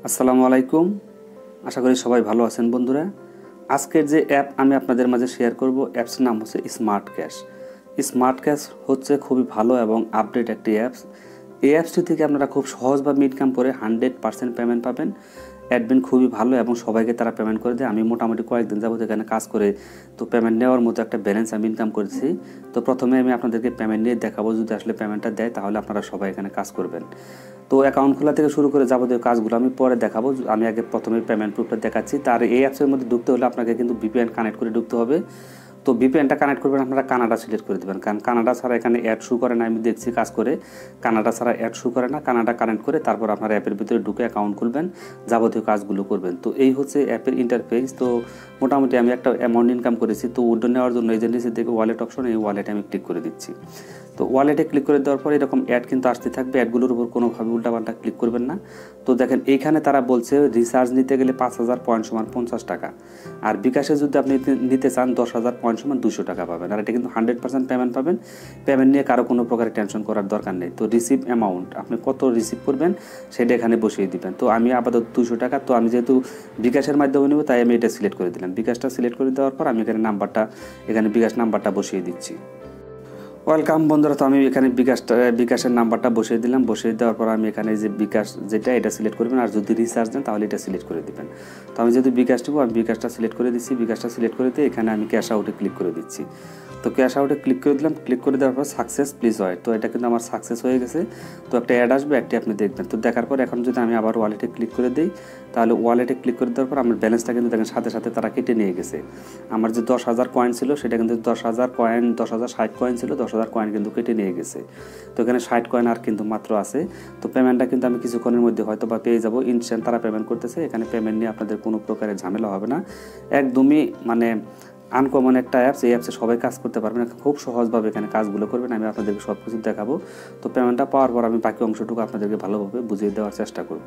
আসসালামু আলাইকুম। আশা করি সবাই ভালো আছেন বন্ধুরা। আজকের যে অ্যাপ আমি আপনাদের মাঝে শেয়ার করব, অ্যাপসের নাম হচ্ছে স্মার্ট ক্যাশ। স্মার্ট ক্যাশ হচ্ছে খুবই ভালো এবং আপডেট একটি অ্যাপস। এই অ্যাপসটি থেকে আপনারা খুব সহজভাবে ইনকাম করে 100% পেমেন্ট পাবেন। অ্যাডমিন খুবই ভালো এবং সবাইকে তারা পেমেন্ট করে দেয়। আমি মোটামুটি কয়েকদিন যাবত এখানে কাজ করে তো পেমেন্ট নেওয়ার মতো একটা ব্যালেন্স আমি ইনকাম করেছি। তো প্রথমে আমি আপনাদেরকে পেমেন্ট নিয়ে দেখাবো, যদি আসলে পেমেন্টটা দেয় তাহলে আপনারা সবাই এখানে কাজ করবেন। তো অ্যাকাউন্ট খোলা থেকে শুরু করে যাবতীয় কাজগুলো আমি পরে দেখাবো। আমি আগে প্রথমে পেমেন্ট প্রুফটা দেখাচ্ছি। তার এই অ্যাপসের মধ্যে ঢুকতে হলে আপনাকে কিন্তু ভিপিএন কানেক্ট করে ঢুকতে হবে। তো ভিপিএনটা কানেক্ট করবেন, আপনারা কানাডা সিলেক্ট করে দেবেন, কারণ কানাডা ছাড়া এখানে অ্যাড শু করে না। আমি দেখছি কাজ করে কানাডা ছাড়া অ্যাড শু করে না। কানাডা কানেক্ট করে তারপর আপনার অ্যাপের ভিতরে ঢুকে অ্যাকাউন্ট খুলবেন, যাবতীয় কাজগুলো করবেন। তো এই হচ্ছে অ্যাপের ইন্টারফেস। তো মোটামুটি আমি একটা অ্যামাউন্ট ইনকাম করেছি। তো উইথড্র নেওয়ার জন্য এই যে নিচে দেখে ওয়ালেট অপশন, এই ওয়ালেটে আমি ক্লিক করে দিচ্ছি। তো ওয়ালেটে ক্লিক করে দেওয়ার পর এরকম অ্যাড কিন্তু আসতে থাকবে। অ্যাডগুলোর উপর কোনোভাবে উল্টাপাল্টা ক্লিক করবেন না। তো দেখেন এইখানে তারা বলছে রিচার্জ নিতে গেলে 5,000 পয়েন্ট সমান 50 টাকা, আর বিকাশে যদি আপনি নিতে চান 10,000 পয়েন্ট সমান 200 টাকা পাবেন। আর এটা কিন্তু 100% পেমেন্ট পাবেন। পেমেন্ট নিয়ে কারো কোনো প্রকারের টেনশন করার দরকার নেই। তো রিসিভ অ্যামাউন্ট আপনি কত রিসিভ করবেন সেটা এখানে বসিয়ে দিবেন। তো আমি আপাতত 200 টাকা, তো আমি যেহেতু বিকাশের মাধ্যমে নেব তাই আমি এটা সিলেক্ট করে দিলাম। বিকাশটা সিলেক্ট করে দেওয়ার পর আমি এখানে বিকাশ নাম্বারটা বসিয়ে দিচ্ছি। ওয়েলকাম বন্ধুরা। তো আমি এখানে বিকাশের নাম্বারটা বসিয়ে দিলাম। বসিয়ে দেওয়ার পর আমি এখানে যে বিকাশ যেটা এটা সিলেক্ট করবেন, আর যদি রিচার্জ দেন তাহলে এটা সিলেক্ট করে দেবেন। তো আমি যদি বিকাশ নেবো, আমি বিকাশটা সিলেক্ট করে দিচ্ছি। বিকাশটা সিলেক্ট করে দিয়ে এখানে আমি ক্যাশ আউটে ক্লিক করে দিচ্ছি। তো ক্যাশ আউটে ক্লিক করে দিলাম। ক্লিক করে দেওয়ার পর সাকসেস প্লিজ ওয়েট। তো এটা কিন্তু আমার সাকসেস হয়ে গেছে। তো একটা অ্যাড আসবে, অ্যাডটি আপনি দেখবেন। তো দেখার পর এখন যদি আমি আবার ওয়ালেটে ক্লিক করে দিই, তাহলে ওয়ালেটে ক্লিক করে দেওয়ার পর আমার ব্যালেন্সটা কিন্তু দেখেন সাথে সাথে তারা কেটে নিয়ে গেছে। আমার যে 10,000 কয়েন ছিল সেটা কিন্তু 10,060 কয়েন ছিল, 10,000 কয়েন কিন্তু কেটে নিয়ে গেছে। তো এখানে 60 কয়েন আর কিন্তু মাত্র আছে। তো পেমেন্টটা কিন্তু আমি কিছুক্ষণের মধ্যে হয়তো বা পেয়ে যাবো। ইনস্ট্যান্ট তারা পেমেন্ট করতেছে। এখানে পেমেন্ট নিয়ে আপনাদের কোনো প্রকারের ঝামেলা হবে না। একদমই আনকমন একটা অ্যাপস। এই অ্যাপসে সবাই কাজ করতে পারবেন, খুব সহজভাবে এখানে কাজগুলো করবেন। আমি আপনাদেরকে সব কিছু দেখাবো। তো পেমেন্টটা পাওয়ার পর আমি বাকি অংশটুকু আপনাদেরকে ভালোভাবে বুঝিয়ে দেওয়ার চেষ্টা করব।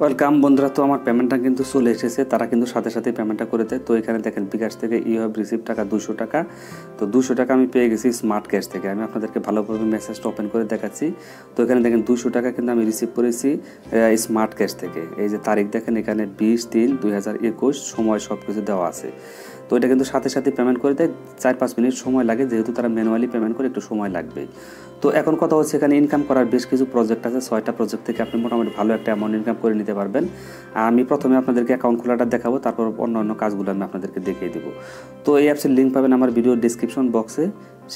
ওয়েলকাম বন্ধুরা। তো আমার পেমেন্টটা কিন্তু চলে এসেছে। তারা কিন্তু সাথে সাথে পেমেন্টটা করে দেয়। তো এখানে দেখেন বিকাশ থেকে ইউ হ্যাভ রিসিভ টাকা 200 টাকা। তো 200 টাকা আমি পেয়ে গেছি স্মার্ট ক্যাশ থেকে। আমি আপনাদেরকে ভালোভাবে মেসেজটা ওপেন করে দেখাচ্ছি। তো এখানে দেখেন 200 টাকা কিন্তু আমি রিসিভ করেছি স্মার্ট ক্যাশ থেকে। এই যে তারিখ দেখেন এখানে 20/3/2021, সময় সব কিছু দেওয়া আছে। তো এটা কিন্তু সাথে সাথে পেমেন্ট করে দেয়। 4-5 মিনিট সময় লাগে, যেহেতু তারা ম্যানুয়ালি পেমেন্ট করে একটু সময় লাগবে। তো এখন কথা হচ্ছে এখানে ইনকাম করার বেশ কিছু প্রজেক্ট আছে। 6টা প্রজেক্ট থেকে আপনি মোটামুটি ভালো একটা অ্যামাউন্ট ইনকাম করে নিতে পারবেন। আমি প্রথমে আপনাদেরকে অ্যাকাউন্ট খোলাটা দেখাবো, তারপর অন্য কাজগুলো আমি আপনাদেরকে দেখিয়ে দেবো। তো এই অ্যাপসের লিঙ্ক পাবেন আমার ভিডিও ডিসক্রিপশন বক্সে।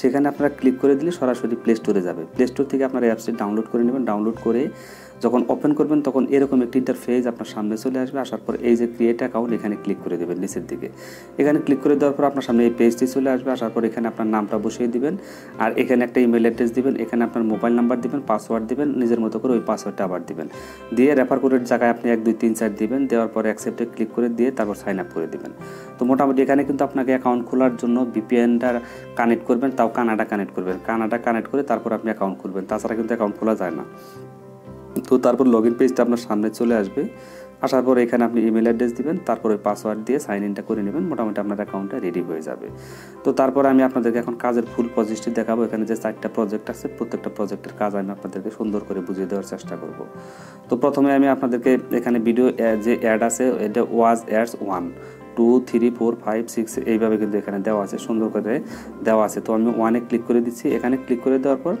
সেখানে আপনারা ক্লিক করে দিলে সরাসরি প্লে স্টোরে যাবে। প্লে স্টোর থেকে আপনারা অ্যাপসটি ডাউনলোড করে নেবেন। ডাউনলোড করে যখন ওপেন করবেন তখন এরকম একটি ইন্টারফেস আপনার সামনে চলে আসবে। আসার পর এই যে ক্রিয়েট অ্যাকাউন্ট, এখানে ক্লিক করে দেবেন নিচের দিকে। এখানে ক্লিক করে দেওয়ার পর আপনার সামনে এই পেজটি চলে আসবে। আসার পর এখানে আপনার নামটা বসিয়ে দিবেন, আর এখানে একটা ইমেল অ্যাড্রেস দিবেন। এখানে আপনার মোবাইল নাম্বার দিবেন, পাসওয়ার্ড দিবেন, নিজের মতো করে ওই পাসওয়ার্ডটা আবার দিবেন। দিয়ে রেফার কোডের জায়গায় আপনি 1 2 3 4 দিবেন। দেওয়ার পর অ্যাকসেপ্টে ক্লিক করে দিয়ে তারপর সাইন আপ করে দিবেন। তো মোটামুটি এখানে কিন্তু আপনাকে অ্যাকাউন্ট খোলার জন্য ভিপিএনটা কানেক্ট করবেন, তাও কানাডা কানেক্ট করবেন। কানাডা কানেক্ট করে তারপর আপনি অ্যাকাউন্ট খুলবেন, তাছাড়া কিন্তু অ্যাকাউন্ট খোলা যায় না। তো তারপর লগ ইন পেজটা আপনার সামনে চলে আসবে। আসার পর এখানে আপনি ইমেল অ্যাড্রেস দিবেন, তারপরে পাসওয়ার্ড দিয়ে সাইন ইনটা করে নেবেন। মোটামুটি আপনার অ্যাকাউন্টটা রেডি হয়ে যাবে। তো তারপর আমি আপনাদেরকে এখন কাজের ফুল প্রজেক্টটি দেখাবো। এখানে যে 4টা প্রজেক্ট আছে, প্রত্যেকটা প্রজেক্টের কাজ আমি আপনাদেরকে সুন্দর করে বুঝিয়ে দেওয়ার চেষ্টা করব। তো প্রথমে আমি আপনাদেরকে এখানে ভিডিও যে অ্যাড আছে, এটা ওয়াজ অ্যাডস 1 2 3 4 5 6 এইভাবে কিন্তু এখানে দেওয়া আছে, সুন্দর করে দেওয়া আছে। তো আমি 1-এ ক্লিক করে দিচ্ছি। এখানে ক্লিক করে দেওয়ার পর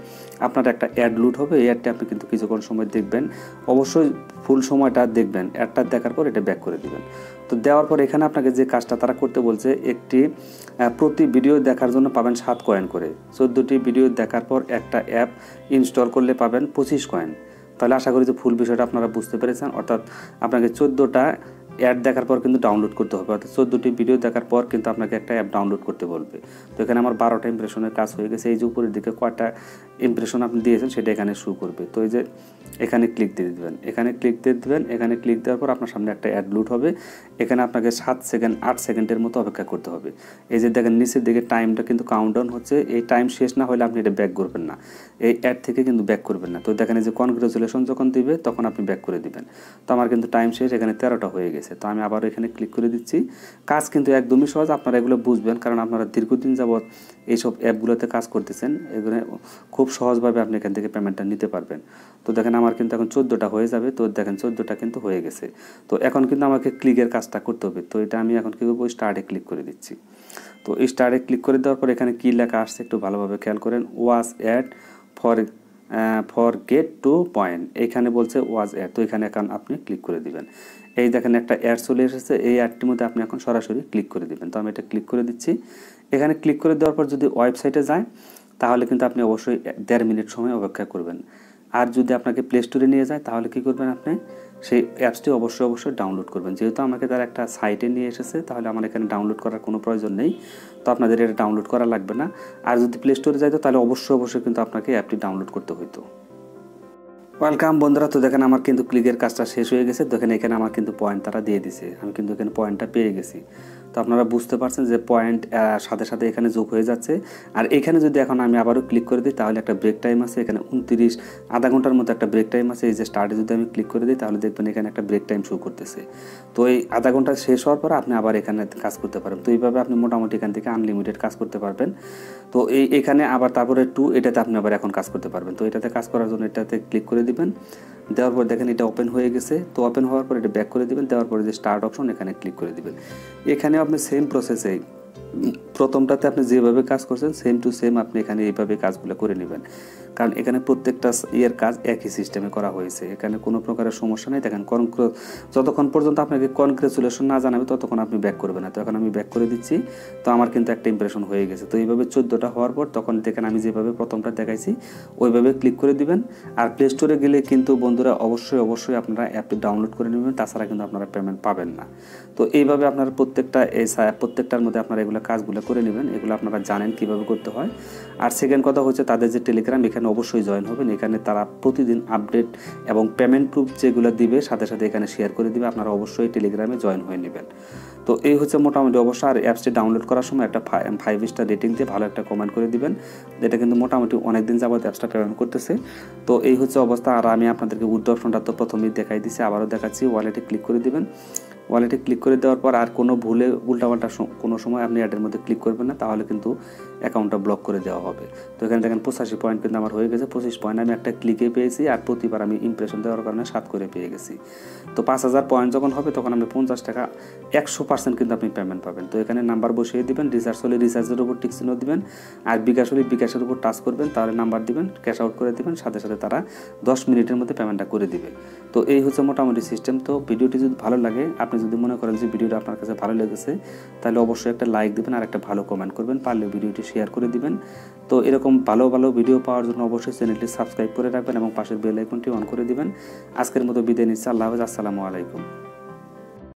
আপনার একটা অ্যাড লুট হবে। এই অ্যাডটা আপনি কিন্তু কিছুক্ষণ সময় দেখবেন, অবশ্যই ফুল সময়টা দেখবেন। অ্যাডটা দেখার পর এটা ব্যাক করে দিবেন। তো দেওয়ার পর এখানে আপনাকে যে কাজটা তারা করতে বলছে, প্রতি ভিডিও দেখার জন্য পাবেন 7 কয়েন করে। 14টি ভিডিও দেখার পর একটা অ্যাপ ইনস্টল করলে পাবেন 25 কয়েন। তাহলে আশা করি যে ফুল বিষয়টা আপনারা বুঝতে পেরেছেন। অর্থাৎ আপনাকে 14টা অ্যাড দেখার পর কিন্তু ডাউনলোড করতে হবে, অর্থাৎ 14টি ভিডিও দেখার পর কিন্তু আপনাকে একটা অ্যাপ ডাউনলোড করতে বলবে। তো এখানে আমার 12টা ইমপ্রেশনের কাজ হয়ে গেছে। এই যে উপরের দিকে কয়টা ইমপ্রেশন আপনি দিয়েছেন সেটা এখানে শো করবে। তো এই যে এখানে ক্লিক দিয়ে দেবেন, এখানে ক্লিক দিয়ে দেবেন। এখানে ক্লিক দেওয়ার পর আপনার সামনে একটা অ্যাড লুট হবে। এখানে আপনাকে 7 সেকেন্ড 8 সেকেন্ডের মতো অপেক্ষা করতে হবে। এই যে দেখেন নিচের দিকে টাইমটা কিন্তু কাউন্টডাউন হচ্ছে। এই টাইম শেষ না হলে আপনি এটা ব্যাক করবেন না, এই অ্যাড থেকে কিন্তু ব্যাক করবেন না। তো দেখেন এই যে কনগ্রাচুলেশন যখন দিবে তখন আপনি ব্যাক করে দিবেন। তো আমার কিন্তু টাইম শেষ, এখানে 13টা হয়ে গেছে। তো আমি আবার এখানে ক্লিক করে দিচ্ছি। কাজ কিন্তু একদমই সহজ, আপনারা এগুলো বুঝবেন, কারণ আপনারা দীর্ঘদিন যাবৎ এইসব অ্যাপগুলোতে কাজ করতেছেন। এগুলো খুব খুব সহজভাবে আপনি এখান থেকে পেমেন্টটা নিতে পারবেন। তো দেখেন আমার কিন্তু এখন 14টা হয়ে যাবে। তো দেখেন 14টা কিন্তু হয়ে গেছে। তো এখন কিন্তু আমাকে ক্লিকের কাজটা করতে হবে। তো এটা আমি এখন কী করবো, স্টার্টে ক্লিক করে দিচ্ছি। তো স্টার্টে ক্লিক করে দেওয়ার পর এখানে কী লেখা আসছে একটু ভালোভাবে খেয়াল করেন, was add for get to point, এইখানে বলছে ওয়াজ অ্যাড। তো এখানে এখন আপনি ক্লিক করে দিবেন। এই দেখেন একটা অ্যাড চলে এসেছে, এই অ্যাডটির মধ্যে আপনি এখন সরাসরি ক্লিক করে দিবেন। তো আমি এটা ক্লিক করে দিচ্ছি। এখানে ক্লিক করে দেওয়ার পর যদি ওয়েবসাইটে যায় তাহলে কিন্তু আপনি অবশ্যই 1.5 মিনিট সময় অপেক্ষা করবেন। আর যদি আপনাকে প্লে স্টোরে নিয়ে যায় তাহলে কী করবেন, আপনি সেই অ্যাপসটি অবশ্যই ডাউনলোড করবেন। যেহেতু আমাকে তার একটা সাইটে নিয়ে এসেছে তাহলে আমার এখানে ডাউনলোড করার কোনো প্রয়োজন নেই। তো আপনাদের এটা ডাউনলোড করা লাগবে না। আর যদি প্লে স্টোরে যাইতো তাহলে অবশ্যই কিন্তু আপনাকে অ্যাপটি ডাউনলোড করতে হইতো। ওয়েলকাম বন্ধুরা। তো দেখেন আমার কিন্তু ক্লিকের কাজটা শেষ হয়ে গেছে। দেখেন এখানে আমার কিন্তু পয়েন্ট তারা দিয়ে দিছে, আমি কিন্তু এখানে পয়েন্টটা পেয়ে গেছি। তো আপনারা বুঝতে পারছেন যে পয়েন্ট সাথে সাথে এখানে যোগ হয়ে যাচ্ছে। আর এখানে যদি এখন আমি আবারও ক্লিক করে দিই তাহলে একটা ব্রেক টাইম আছে, এখানে 29 আধা ঘন্টার মতো একটা ব্রেক টাইম আছে। এই যে স্টার্টে যদি আমি ক্লিক করে দিই তাহলে দেখবেন এখানে একটা ব্রেক টাইম শো করতেছে। তো এই আধা ঘন্টা শেষ হওয়ার পর আপনি আবার এখানে কাজ করতে পারবেন। তো এইভাবে আপনি মোটামুটি এখান থেকে আনলিমিটেড কাজ করতে পারবেন। তো এখানে আবার তারপরে এটাতে আপনি আবার এখন কাজ করতে পারবেন। তো এটাতে কাজ করার জন্য এটাতে ক্লিক করে দিবেন। দেওয়ার পর দেখেন এটা ওপেন হয়ে গেছে। তো ওপেন হওয়ার পর এটা ব্যাক করে দিবেন। দেওয়ার পরে যে স্টার্ট অপশন এখানে ক্লিক করে দিবেন। এখানে আপনি সেম প্রসেসে প্রথমটাতে আপনি যেভাবে কাজ করছেন সেম টু সেম আপনি এখানে এইভাবে কাজগুলো করে নেবেন। কারণ এখানে প্রত্যেকটা ইয়ের কাজ একই সিস্টেমে করা হয়েছে, এখানে কোনো প্রকারের সমস্যা নেই। দেখেন যতক্ষণ পর্যন্ত আপনাকে কনগ্রেচুলেশন না জানাবে ততক্ষণ আপনি ব্যাক করবেন না। তো এখন আমি ব্যাক করে দিচ্ছি। তো আমার কিন্তু একটা ইমপ্রেশন হয়ে গেছে। তো এইভাবে 14টা হওয়ার পর তখন দেখেন আমি যেভাবে প্রথমটা দেখাইছি ওইভাবে ক্লিক করে দিবেন। আর প্লে স্টোরে গেলে কিন্তু বন্ধুরা অবশ্যই আপনারা অ্যাপটি ডাউনলোড করে নেবেন, তাছাড়া কিন্তু আপনারা পেমেন্ট পাবেন না। তো এইভাবে আপনারা প্রত্যেকটার মধ্যে আপনারা এগুলো কাজগুলো করে নেবেন। এগুলো আপনারা জানেন কিভাবে করতে হয়। আর সেকেন্ড কথা হচ্ছে তাদের যে টেলিগ্রাম, এখানে অবশ্যই জয়েন হবেন। এখানে তারা প্রতিদিন আপডেট এবং পেমেন্ট প্রুফ যেগুলো দিবে সাথে সাথে এখানে শেয়ার করে দিবে। আপনারা অবশ্যই টেলিগ্রামে জয়েন হয়ে নেবেন। তো এই হচ্ছে মোটামুটি অবশ্যই। আর অ্যাপসটি ডাউনলোড করার সময় একটা 5 স্টার রেটিং দিয়ে ভালো একটা কমেন্ট করে দিবেন। এটা কিন্তু মোটামুটি অনেকদিন যাবত অ্যাপসটা পেমেন্ট করতেছে। তো এই হচ্ছে অবস্থা। আর আমি আপনাদেরকে উইথড্র অপশনটা তো প্রথমেই দেখাই দিচ্ছি, আবারও দেখাচ্ছি। ওয়ালেটে ক্লিক করে দিবেন। ওয়ালেটে ক্লিক করে দেওয়ার পর আর কোনো ভুলে উল্টাপাল্টা কোনো সময় আপনি অ্যাডের মধ্যে ক্লিক করবেন না, তাহলে কিন্তু অ্যাকাউন্টটা ব্লক করে দেওয়া হবে। তো এখানে দেখেন 85 পয়েন্ট কিন্তু আমার হয়ে গেছে। 25 পয়েন্ট আমি একটা ক্লিকে পেয়েছি, আর প্রতিবার আমি ইমপ্রেশন দেওয়ার কারণে 7 করে পেয়ে গেছি। তো 5000 পয়েন্ট যখন হবে তখন আমি 50 টাকা 100% কিন্তু আপনি পেমেন্ট পাবেন। তো এখানে নাম্বার বসিয়ে দিবেন, রিচার্জ হলে রিচার্জের উপর টিক চিহ্ন দিবেন, আর বিকাশ হলে বিকাশের উপর টাচ করবেন, তাহলে নাম্বার দিবেন, ক্যাশ আউট করে দিবেন, সাথে সাথে তারা 10 মিনিটের মধ্যে পেমেন্টটা করে দিবে। তো এই হচ্ছে মোটামুটি সিস্টেম। তো ভিডিওটি যদি ভালো লাগে, আপনি যদি মনে করেন যে ভিডিওটা আপনার কাছে ভালো লেগেছে, তাহলে অবশ্যই একটা লাইক দিবেন আর একটা ভালো কমেন্ট করবেন, পারলে ভিডিওটি শেয়ার করে দিবেন। তো এরকম ভালো ভিডিও পাওয়ার জন্য অবশ্যই চ্যানেলটি সাবস্ক্রাইব করে রাখবেন এবং পাশের বেল আইকনটি অন করে দিবেন। আজকের মতো বিদায় নিচ্ছি। আল্লাহ হাফেজ। আসসালামু আলাইকুম।